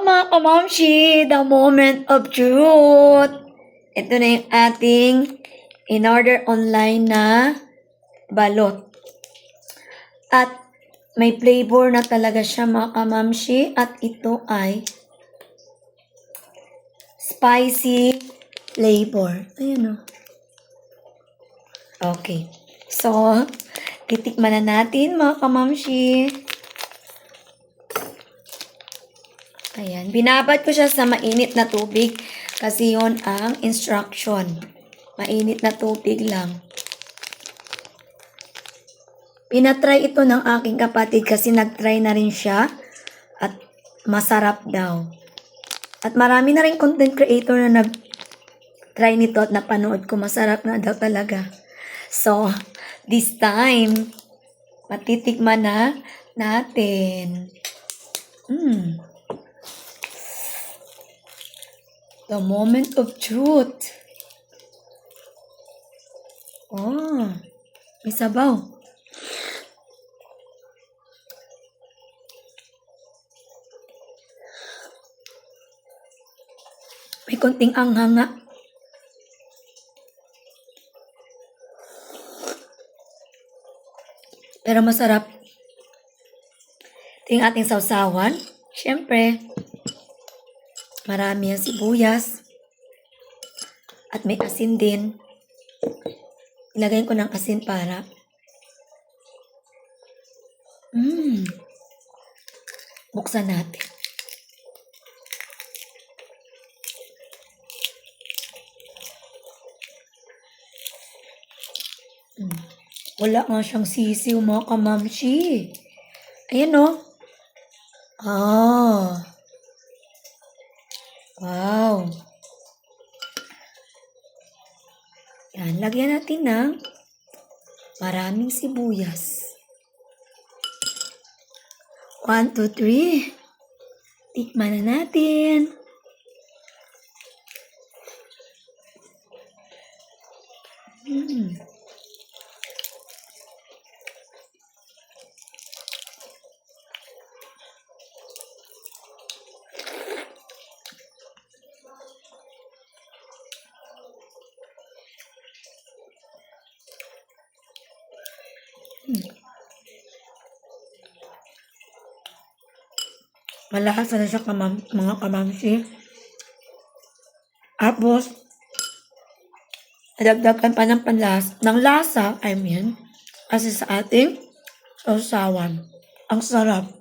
mga kamamshi, the moment of truth. Ito na yung ating in-order online na balot. At may flavor na talaga siya mga kamamshi. At ito ay spicy flavor. Ayan o. Okay. So, titikman na natin mga kamamshi. Ayan. Binabad ko siya sa mainit na tubig kasi yon ang instruction. Mainit na tubig lang. Pinatry ito ng aking kapatid kasi nagtry na rin siya at masarap daw. At marami na rin content creator na nag-try nito at napanood ko, masarap na daw talaga. So, this time, matitikman na natin. The moment of truth. Oh, may sabaw. May konting anghanga. Pero masarap. Ito yung ating sausawan. Siyempre, marami ang sibuyas. At may asin din. Ilagay ko ng asin para. Buksan natin. Wala nga siyang sisiw mga kamamshi. Ayan o. Wow. Yan, lagyan natin ng maraming sibuyas. 1, 2, 3. Tikman na natin. Malasa na siya mga kamamsi. Tapos, nadagdagan pa ng lasa, kasi sa ating sausawan. Ang sarap.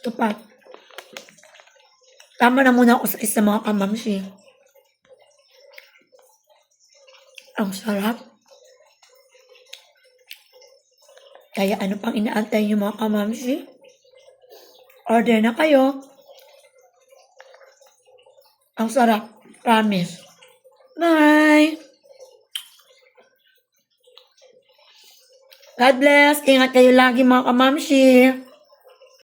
Ito pa. Tama na muna ako sa isa mga kamamsi. Ang sarap. Kaya ano pang inaantay niyo mga kamamsi? Order na kayo. Ang sarap. Promise. Bye! God bless. Ingat kayo lagi mga kamamsi.